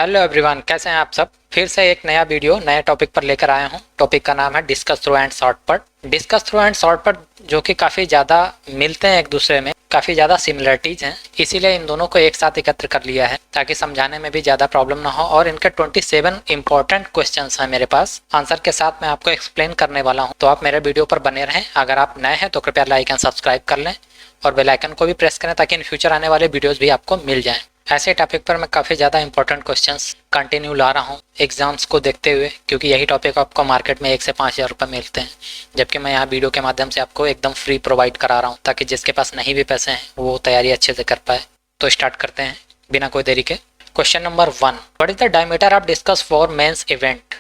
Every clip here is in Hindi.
हेलो एवरीवन, कैसे हैं आप सब। फिर से एक नया वीडियो नए टॉपिक पर लेकर आया हूं। टॉपिक का नाम है discuss through and shortcut. Discuss through and shortcut जो कि काफ़ी ज़्यादा मिलते हैं एक दूसरे में, काफ़ी ज़्यादा सिमिलरिटीज़ हैं, इसीलिए इन दोनों को एक साथ एकत्र कर लिया है ताकि समझाने में भी ज़्यादा प्रॉब्लम ना हो। और इनके 27 इंपॉर्टेंट क्वेश्चंस हैं मेरे पास, आंसर के साथ मैं आपको एक्सप्लेन करने वाला हूँ। तो आप मेरे वीडियो पर बने रहें। अगर आप नए हैं तो कृपया लाइक एंड सब्सक्राइब कर लें और बेल आइकन को भी प्रेस करें ताकि इन फ्यूचर आने वाले वीडियोज़ भी आपको मिल जाएँ। ऐसे टॉपिक पर मैं काफ़ी ज़्यादा इंपॉर्टेंट क्वेश्चंस कंटिन्यू ला रहा हूँ एग्जाम्स को देखते हुए, क्योंकि यही टॉपिक आपको मार्केट में 1 से 5 हज़ार रुपये मिलते हैं, जबकि मैं यहाँ वीडियो के माध्यम से आपको एकदम फ्री प्रोवाइड करा रहा हूँ ताकि जिसके पास नहीं भी पैसे हैं वो तैयारी अच्छे से कर पाए। तो स्टार्ट करते हैं बिना कोई देरी के। Question number 1, what is the diameter of discuss for mains event.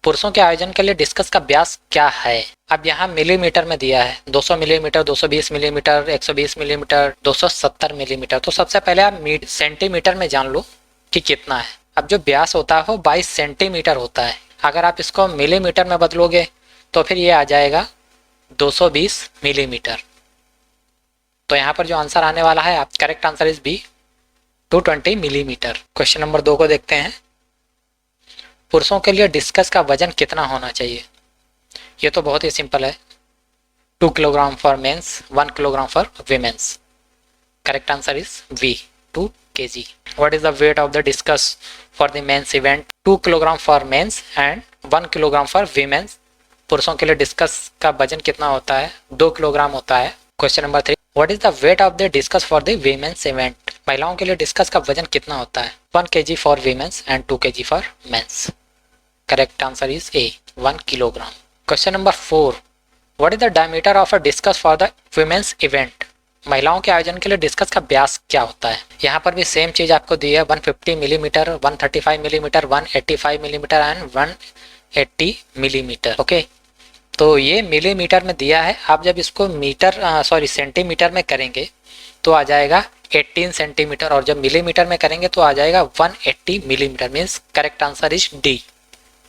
पुरुषों के आयोजन के लिए डिस्कस का व्यास क्या है। अब यहाँ मिलीमीटर में दिया है, 200 मिलीमीटर, 220 मिलीमीटर, 120 मिलीमीटर, 270 मिलीमीटर। तो सबसे पहले आप सेंटीमीटर में जान लो कि कितना है। अब जो व्यास होता है वो 22 सेंटीमीटर होता है। अगर आप इसको मिलीमीटर में बदलोगे तो फिर ये आ जाएगा 220 मिलीमीटर। तो यहाँ पर जो आंसर आने वाला है, आप correct answer is B, 220 millimetre. Question number 2 को देखते हैं। पुरुषों के लिए डिस्कस का वजन कितना होना चाहिए। ये तो बहुत ही सिंपल है, 2 kilogram for men's, 1 kilogram for women's. Correct answer is B, 2 kg. What is the weight of the discus for the men's event? 2 kilogram for men's and 1 kilogram for women's. पुरुषों के लिए डिस्कस का वजन कितना होता है, 2 किलोग्राम होता है। Question number 3, what is the weight of the discuss for the women's event. महिलाओं के लिए डिस्कस का वजन कितना होता है, 1 kg for women's and 2 kg for men's. Correct answer is A, 1 kilogram. Question number 4, what is the diameter of a discus for the women's event. महिलाओं के आयोजन के लिए डिस्कस का व्यास क्या होता है। यहाँ पर भी सेम चीज आपको दी है, 150 millimetre, 135 millimetre, 185 millimetre and 180 millimetre. Okay, तो ये मिलीमीटर में दिया है। आप जब इसको सेंटीमीटर में करेंगे तो आ जाएगा 18 सेंटीमीटर, और जब मिलीमीटर में करेंगे तो आ जाएगा 180 millimetre. Means correct answer is D,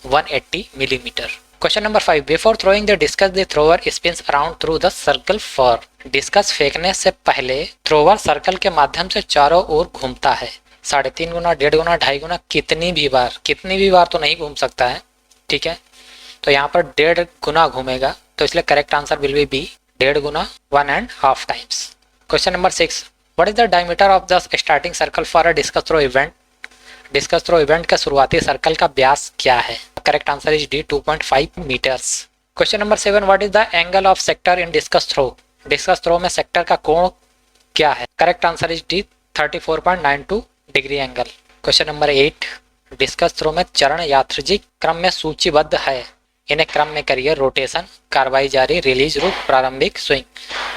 180 millimetre. Question number 5, before throwing the discus the thrower spins around through the circle for. Discus फेंकने से पहले थ्रोवर सर्कल के माध्यम से चारों ओर घूमता है 3.5 गुना, 1.5 गुना, 2.5 गुना, कितनी भी बार तो नहीं घूम सकता है। ठीक है, तो यहाँ पर 1.5 गुना घूमेगा, तो इसलिए correct answer will be B, 1.5 गुना, 1.5 times. Question number 6, what is the diameter of the starting circle for a discus throw event. Discus throw event का शुरुआती सर्कल का व्यास क्या है। Correct answer is D, 2.5 metres. Question number 7, what is the angle of sector in discus throw. Discus throw में सेक्टर का कोण क्या है। Correct answer is D, 34.92 degree angle. Question number 8, discus throw में चरण यादृच्छिक क्रम में सूचीबद्ध है, इन्हें क्रम में करिए। रोटेशन, कार्रवाई जारी, रिलीज, रुक, प्रारंभिक, स्विंग।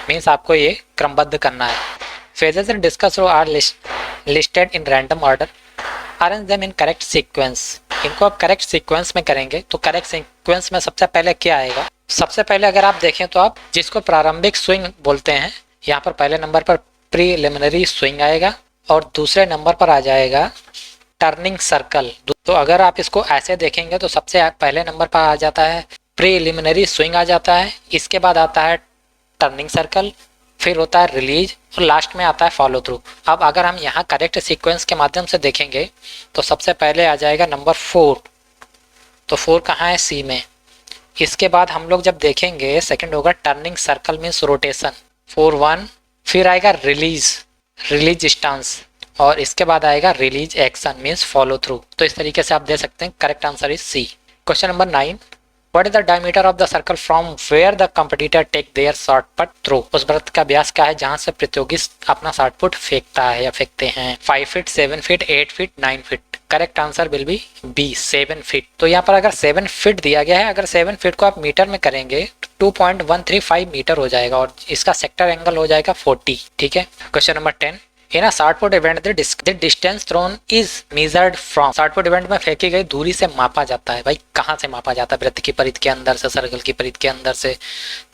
मीन्स आपको ये क्रमबद्ध करना है। Phases in discus throw are listed in random order, arrange them in correct sequence. इनको आप करेक्ट सीक्वेंस में करेंगे तो करेक्ट सीक्वेंस में सबसे पहले क्या आएगा। सबसे पहले अगर आप देखें तो आप जिसको प्रारंभिक स्विंग बोलते हैं, यहाँ पर पहले नंबर पर प्रीलिमिनरी स्विंग आएगा और दूसरे नंबर पर आ जाएगा टर्निंग सर्कल। तो अगर आप इसको ऐसे देखेंगे तो सबसे पहले नंबर पर आ जाता है प्रीलिमिनरी स्विंग आ जाता है, इसके बाद आता है टर्निंग सर्कल, फिर होता है रिलीज और लास्ट में आता है फॉलो थ्रू। अब अगर हम यहाँ करेक्ट सीक्वेंस के माध्यम से देखेंगे तो सबसे पहले आ जाएगा नंबर 4। तो 4 कहाँ है, सी में। इसके बाद हम लोग जब देखेंगे सेकंड होगा टर्निंग सर्कल मीन्स रोटेशन, 4-1। फिर आएगा रिलीज स्टांस, और इसके बाद आएगा release action means follow through. तो इस तरीके से आप दे सकते हैं। Correct answer is C. Question number 9, what is the diameter of the circle from where the competitor take their shot put throw. उस वृत्त का व्यास क्या है जहां से प्रतियोगी अपना शॉर्ट पुट फेंकता है या फेंकते हैं। 5 feet, 7 feet, 8 feet, 9 feet. Correct answer will be B, 7 feet. तो यहाँ पर अगर 7 फीट दिया गया है, अगर 7 फीट को आप मीटर में करेंगे तो 2.135 मीटर हो जाएगा और इसका सेक्टर एंगल हो जाएगा 40। ठीक है। Question number 10, in a shot put event the distance thrown is measured from. Shot put event में फेंकी गई दूरी से मापा जाता है। भाई कहाँ से मापा जाता है, वृत्त की परिधि के अंदर से, सर्कल की परिधि के अंदर से,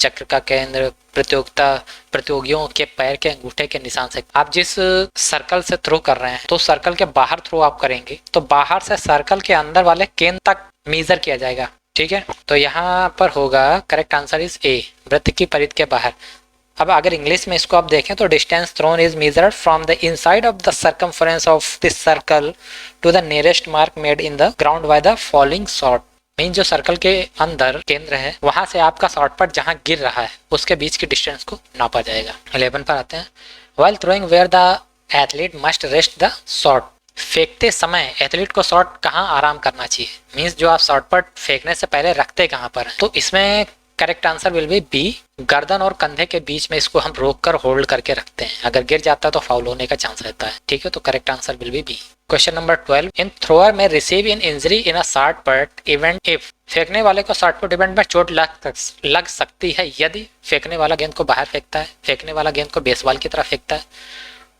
चक्र का केंद्र, प्रतियोगियों के पैर के अंगूठे के निशान से। आप जिस सर्कल से थ्रो कर रहे हैं तो सर्कल के बाहर थ्रो आप करेंगे तो बाहर से सर्कल के अंदर वाले केंद्र तक मेजर किया जाएगा। ठीक है, तो यहाँ पर होगा करेक्ट आंसर इज ए, वृत्त की परिधि के बाहर। अब अगर इंग्लिश में इसको आप देखें तो distance thrown is measured from the inside of the circumference of this circle to the nearest mark made in the ground by the following shot. Mean जो सर्कल के अंदर केंद्र है वहां से आपका शॉट पट जहां गिर रहा है उसके बीच की डिस्टेंस को नापा जाएगा। 11 पर आते हैं। While throwing where the athlete must rest the shot. फेंकते समय एथलीट को शॉट कहाँ आराम करना चाहिए, मीन्स जो आप शॉट पट फेंकने से पहले रखते कहाँ पर है। तो इसमें correct answer will be B, गर्दन और कंधे के बीच में इसको हम रोक कर होल्ड करके रखते हैं, अगर गिर जाता है तो फाउल होने का चांस रहता है। ठीक है, तो correct answer will be B. Question number 12, in thrower में receive in injury in a shot put event if. फेंकने वाले को शॉट पुट इवेंट में चोट लग सकती है यदि फेंकने वाला गेंद को बाहर फेंकता है, फेंकने वाला गेंद को बेसबॉल की तरफ फेंकता है,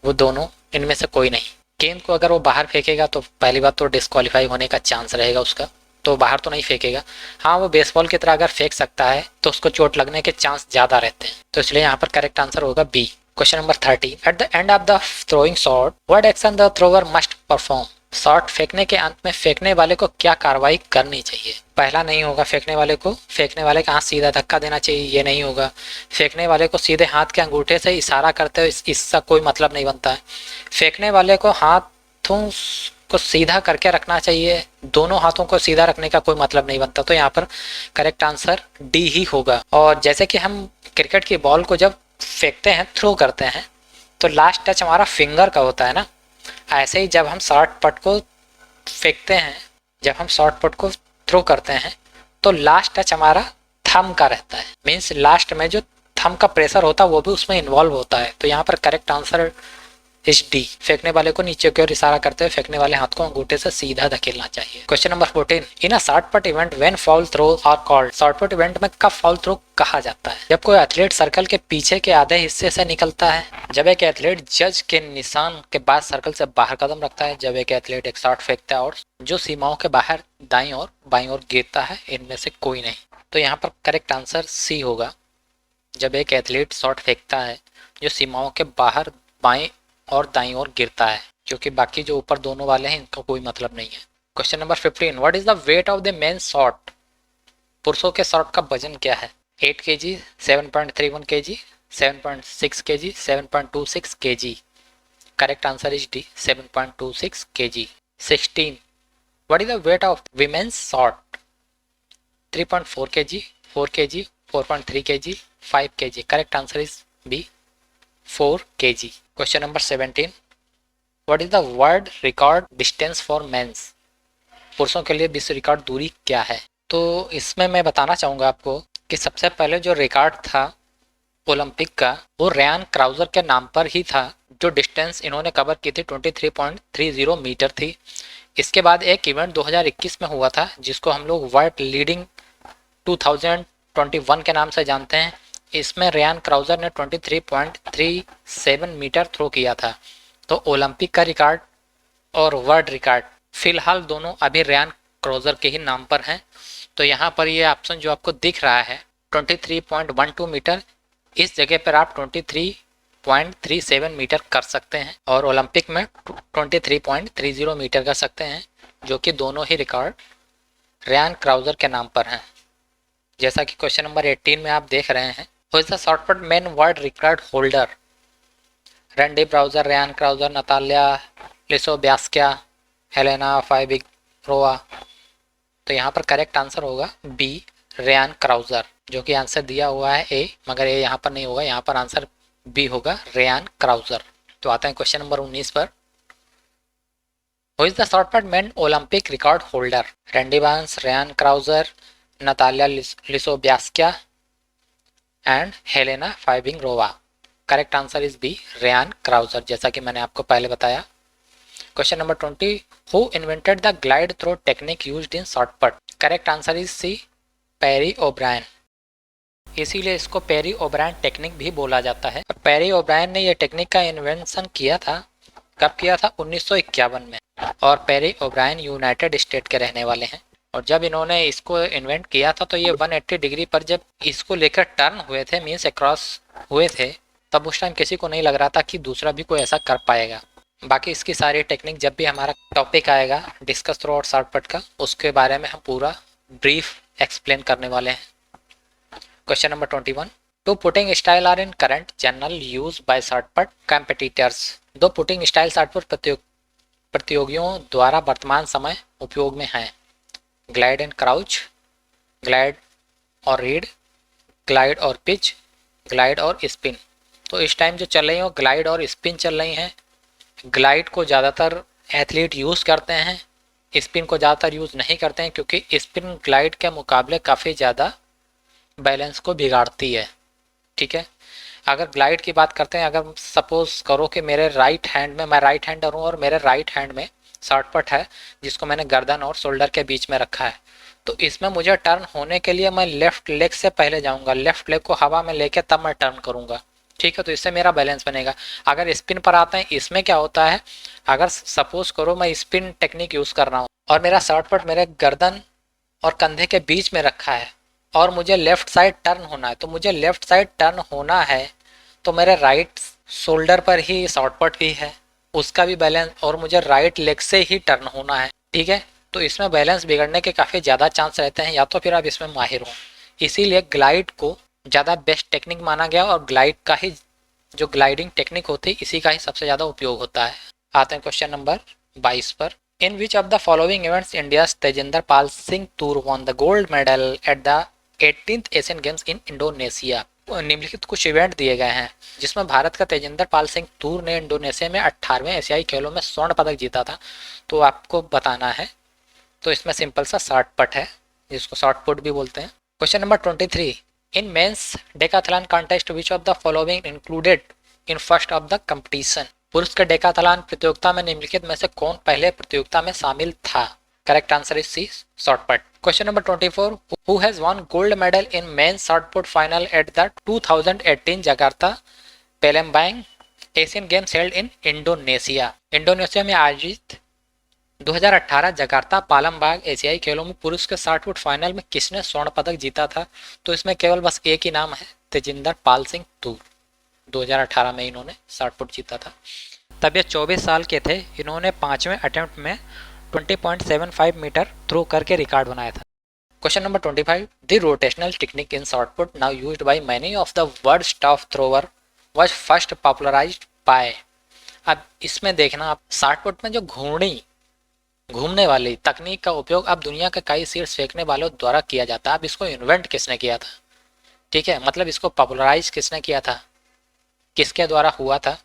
वो दोनों इनमें से कोई नहीं। गेंद को अगर वो बाहर फेंकेगा तो पहली बात तो डिस्क्वालीफाई होने का चांस रहेगा उसका, तो बाहर तो नहीं फेंकेगा। हाँ, वो बेसबॉल की तरह अगर फेंक सकता है तो उसको चोट लगने के चांस ज्यादा रहते हैं, तो इसलिए यहाँ पर करेक्ट आंसर होगा B. Question number 30, at the end of the throwing shot what action the thrower must perform. Shot फेंकने के अंत में फेंकने वाले को क्या कार्रवाई करनी चाहिए। पहला नहीं होगा, फेंकने वाले का हाथ सीधा धक्का देना चाहिए, ये नहीं होगा। फेंकने वाले को सीधे हाथ के अंगूठे से इशारा करते हुए इसका कोई मतलब नहीं बनता है। फेंकने वाले को हाथों को सीधा करके रखना चाहिए, दोनों हाथों को सीधा रखने का कोई मतलब नहीं बनता, तो यहाँ पर करेक्ट आंसर डी ही होगा। और जैसे कि हम क्रिकेट की बॉल को जब फेंकते हैं, थ्रो करते हैं, तो लास्ट टच हमारा फिंगर का होता है ना, ऐसे ही जब हम शॉर्ट पट को फेंकते हैं, जब हम शॉर्ट पट को थ्रो करते हैं तो लास्ट टच हमारा थंब का रहता है, मीन्स लास्ट में जो थंब का प्रेशर होता है वो भी उसमें इन्वॉल्व होता है, तो यहाँ पर करेक्ट आंसर इज डी। फेंकने वाले को नीचे की ओर इशारा करते हुए फेंकने वाले हाथ को अंगूठे से सीधा धकेलना चाहिए। Question number 14, in a shot put event when foul throw are called. Shot put event में कब फाउल थ्रो कहा जाता है। जब कोई एथलीट सर्कल के पीछे के आधे हिस्से से निकलता है, जब एक एथलीट जज के निशान के बाद सर्कल से बाहर कदम रखता है, जब एक एथलीट एक शॉट फेंकता है और जो सीमाओं के बाहर दाईं और बाईं ओर गिरता है, इनमें से कोई नहीं। तो यहाँ पर करेक्ट आंसर सी होगा, जब एक एथलीट शॉट फेंकता है जो सीमाओं के बाहर बाएं और दाईं ओर गिरता है, क्योंकि बाकी जो ऊपर दोनों वाले हैं इनका कोई मतलब नहीं है। Question number 15, what is the weight of the main shot. पुरुषों के शॉट का वजन क्या है। 8 kg, 7.31 kg, 7.6 kg, 7.26 kg। Correct answer is D, 7.26 kg। 16, what is the weight of women's shot. 3.4 kg, 4 kg, 4.3 kg, 5 kg। Correct answer is B, 4 kg। Question number 17, what is the world record distance for men's. पुरुषों के लिए विश्व रिकॉर्ड दूरी क्या है। तो इसमें मैं बताना चाहूँगा आपको कि सबसे पहले जो रिकॉर्ड था ओलंपिक का, वो रयान क्राउजर के नाम पर ही था। जो डिस्टेंस इन्होंने कवर की थी 23.30 मीटर थी। इसके बाद एक इवेंट 2021 में हुआ था जिसको हम लोग वर्ल्ड लीडिंग 2021 के नाम से जानते हैं। इसमें रयान क्राउजर ने 23.37 मीटर थ्रो किया था। तो ओलंपिक का रिकॉर्ड और वर्ल्ड रिकॉर्ड फिलहाल दोनों अभी रयान क्राउजर के ही नाम पर हैं। तो यहाँ पर ये ऑप्शन जो आपको दिख रहा है 23.12 मीटर, इस जगह पर आप 23.37 मीटर कर सकते हैं और ओलंपिक में 23.30 मीटर कर सकते हैं, जो कि दोनों ही रिकॉर्ड रयान क्राउजर के नाम पर हैं। जैसा कि क्वेश्चन नंबर 18 में आप देख रहे हैं, who is the shot put men world record holder. Randy Brauser, Ryan Crouser, Natalya Lisovskaya, Helena Fibingerova. तो यहाँ पर करेक्ट आंसर होगा बी, रयान क्राउजर, जो कि आंसर दिया हुआ है ए, मगर ये यहाँ पर नहीं होगा, यहाँ पर आंसर बी होगा, रयान क्राउजर। तो आते हैं क्वेश्चन नंबर 19 पर, who is the shot put men Olympic record holder. Randy Barnes, Ryan Crouser, Natalya Lisovskaya and Helena Fibingerova. Correct answer is B, Ryan Crouser, जैसा कि मैंने आपको पहले बताया। Question number 20, who invented the glide throw technique used in shot put. Correct answer is C, Parry O'Brien. इसीलिए इसको पेरी ओब्रायन टेक्निक भी बोला जाता है। पेरी ओब्रायन ने यह टेक्निक का इन्वेंशन किया था, कब किया था, 1951 में। और पेरी ओब्रायन यूनाइटेड स्टेट के रहने वाले हैं। और जब इन्होंने इसको इन्वेंट किया था तो ये 180 डिग्री पर जब इसको लेकर टर्न हुए थे, मीन्स अक्रॉस हुए थे, तब उस टाइम किसी को नहीं लग रहा था कि दूसरा भी कोई ऐसा कर पाएगा। बाकी इसकी सारी टेक्निक जब भी हमारा टॉपिक आएगा डिस्कस थ्रो और शॉर्टपुट का, उसके बारे में हम पूरा ब्रीफ एक्सप्लेन करने वाले हैं। Question number 21, two putting style are in current general use by shot put competitors. दो पुटिंग स्टाइल शॉर्टपुट प्रतियोगियों द्वारा वर्तमान समय उपयोग में हैं। ग्लाइड एंड क्राउच, ग्लाइड और रीड, ग्लाइड और पिच, ग्लाइड और स्पिन। तो इस टाइम जो चल रही है ग्लाइड और स्पिन चल रही हैं। ग्लाइड को ज़्यादातर एथलीट यूज़ करते हैं, स्पिन को ज़्यादातर यूज़ नहीं करते हैं क्योंकि स्पिन ग्लाइड के मुकाबले काफ़ी ज़्यादा बैलेंस को बिगाड़ती है। ठीक है, अगर ग्लाइड की बात करते हैं, अगर सपोज करो कि मेरे राइट हैंड में, मैं राइट हैंडर हूँ और मेरे राइट हैंड में शॉर्टपुट है जिसको मैंने गर्दन और शोल्डर के बीच में रखा है, तो इसमें मुझे टर्न होने के लिए मैं लेफ्ट लेग से पहले जाऊंगा, लेफ्ट लेग को हवा में लेके तब मैं टर्न करूंगा। ठीक है, तो इससे मेरा बैलेंस बनेगा। अगर स्पिन पर आते हैं, इसमें क्या होता है, अगर सपोज करो मैं स्पिन टेक्निक यूज़ कर रहा हूँ और मेरा शॉर्टपुट मेरे गर्दन और कंधे के बीच में रखा है और मुझे लेफ्ट साइड टर्न होना है, तो मुझे लेफ्ट साइड टर्न होना है तो मेरे राइट शोल्डर पर ही शॉर्टपुट भी है, उसका भी बैलेंस, और मुझे राइट लेग से ही टर्न होना है। ठीक है, तो इसमें बैलेंस बिगड़ने के काफ़ी ज़्यादा चांस रहते हैं, या तो फिर आप इसमें माहिर हो। इसीलिए ग्लाइड को ज़्यादा बेस्ट टेक्निक माना गया और ग्लाइड का ही जो ग्लाइडिंग टेक्निक होती है इसी का ही सबसे ज़्यादा उपयोग होता है। आते हैं क्वेश्चन नंबर 22 पर। In which of the following events India Tajinder Pal Singh Toor won the gold medal at the 18th Asian Games in Indonesia. निम्नलिखित कुछ इवेंट दिए गए हैं जिसमें भारत का तेजिंदर पाल सिंह तूर ने इंडोनेशिया में 18वें एशियाई खेलों में स्वर्ण पदक जीता था, तो आपको बताना है। तो इसमें सिंपल सा शॉर्टपुट है जिसको शॉर्टपुट भी बोलते हैं। Question number 23। In men's decathlon contest which of the following included in first of the competition. पुरुष के डेकाथलॉन प्रतियोगिता में निम्नलिखित में से कौन पहले प्रतियोगिता में शामिल था। Correct answer is C, shot put. Question number 24। Who has won gold medal in men's shot put final at the 2018 Jakarta Palembang Asian Games held in Indonesia. Indonesia में आयोजित 2018 जकार्ता पालमबाग एशियाई खेलों में पुरुष के 60 फुट फाइनल में किसने स्वर्ण पदक जीता था। तो इसमें केवल बस एक ही नाम है, तेजिंदर पाल सिंह तूर। 2018 में इन्होंने 60 फुट जीता था। तब ये 24 साल के थे। इन्होंने 5वें अटेम्प्ट में 20.75 मीटर थ्रो करके रिकॉर्ड बनाया था। Question number 25। The rotational technique in shot put now used by many of the world staff thrower was first popularised by. अब इसमें देखना, आप शॉर्टपुट में जो घूमने वाली तकनीक का अब दुनिया के कई शीर्ष फेंकने वालों द्वारा किया जाता है। अब इसको इन्वेंट किसने किया था, ठीक है, मतलब इसको पॉपुलराइज किसने किया था, किसके द्वारा हुआ था,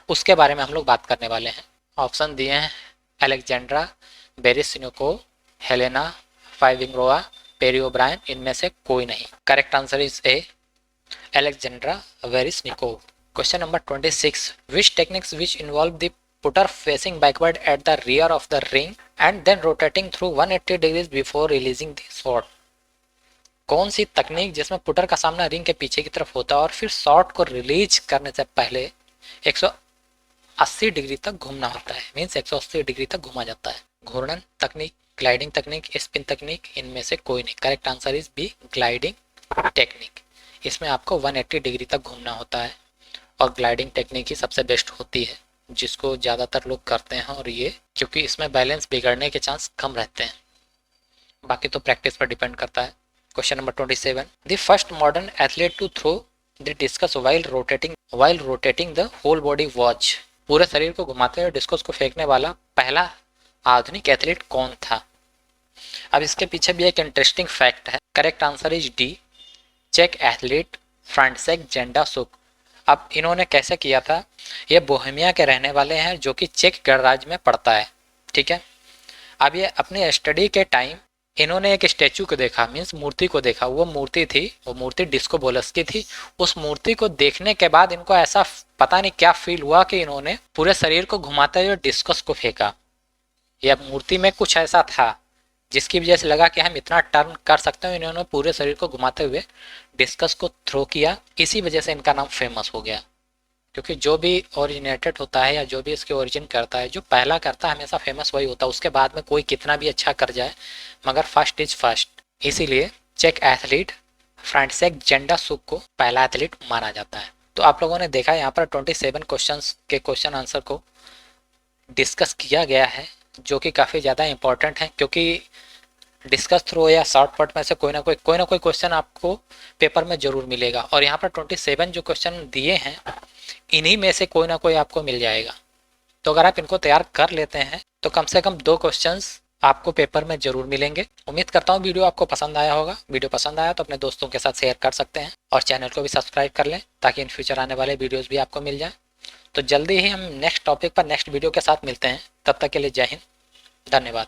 उसके बारे में हम लोग बात करने वाले हैं। ऑप्शन दिए हैं Alexandra, Berisniko, Helena, Fibingerova, Parry O'Brien. इनमें से कोई नहीं। Correct answer is A, Alexandra Verisniko. Question number 26। Which techniques which involve the putter facing backward at the rear of the ring and then rotating through 180 degrees before releasing the shot। कौन सी तकनीक जिसमें पुटर का सामना रिंग के पीछे की तरफ होता है और फिर शॉट को रिलीज करने से पहले 180 डिग्री तक घूमना होता है, मीन्स 180 डिग्री तक घूमा जाता है। घूर्णन तकनीक, ग्लाइडिंग तकनीक, स्पिन तकनीक, इनमें से कोई नहीं। Correct answer is B, gliding technique. इसमें आपको 180 डिग्री तक घूमना होता है और ग्लाइडिंग टेक्निक ही सबसे बेस्ट होती है जिसको ज़्यादातर लोग करते हैं, और ये क्योंकि इसमें बैलेंस बिगड़ने के चांस कम रहते हैं। बाकी तो प्रैक्टिस पर डिपेंड करता है। Question number 27। The first modern athlete to throw the discus while rotating the whole body watch. पूरे शरीर को घुमाते हुए डिस्कस को फेंकने वाला पहला आधुनिक एथलीट कौन था। अब इसके पीछे भी एक इंटरेस्टिंग फैक्ट है। करेक्ट आंसर इज डी, चेक एथलीट फ्रांटिशेक जेंडासुक। अब इन्होंने कैसे किया था, ये बोहेमिया के रहने वाले हैं जो कि चेक गणराज्य में पड़ता है। ठीक है, अब ये अपने स्टडी के टाइम इन्होंने एक स्टैचू को देखा, मीन्स मूर्ति को देखा। वो मूर्ति डिस्को बोलस्की थी। उस मूर्ति को देखने के बाद इनको ऐसा पता नहीं क्या फील हुआ कि इन्होंने पूरे शरीर को घुमाते हुए डिस्कस को फेंका। यह मूर्ति में कुछ ऐसा था जिसकी वजह से लगा कि हम इतना टर्न कर सकते हैं। इन्होंने पूरे शरीर को घुमाते हुए डिस्कस को थ्रो किया, इसी वजह से इनका नाम फेमस हो गया। क्योंकि जो भी ओरिजिनेटेड होता है या जो भी इसके ओरिजिन करता है, जो पहला करता है हमेशा फेमस वही होता है। उसके बाद में कोई कितना भी अच्छा कर जाए मगर फर्स्ट इज फर्स्ट। इसीलिए चेक एथलीट फ्रांटिशेक जेंडासुक को पहला एथलीट माना जाता है। तो आप लोगों ने देखा यहाँ पर 27 क्वेश्चंस के क्वेश्चन आंसर को डिस्कस किया गया है, जो कि काफ़ी ज़्यादा इंपॉर्टेंट है। क्योंकि डिस्कस थ्रू या शॉर्टकट में से कोई ना कोई क्वेश्चन आपको पेपर में जरूर मिलेगा। और यहाँ पर 27 जो क्वेश्चन दिए हैं इन्हीं में से कोई ना कोई आपको मिल जाएगा। तो अगर आप इनको तैयार कर लेते हैं तो कम से कम 2 क्वेश्चंस आपको पेपर में जरूर मिलेंगे। उम्मीद करता हूँ वीडियो आपको पसंद आया होगा। वीडियो पसंद आया तो अपने दोस्तों के साथ शेयर कर सकते हैं और चैनल को भी सब्सक्राइब कर लें ताकि इन फ्यूचर आने वाले वीडियोस भी आपको मिल जाएं। तो जल्दी ही हम नेक्स्ट टॉपिक पर नेक्स्ट वीडियो के साथ मिलते हैं। तब तक के लिए जय हिंद, धन्यवाद।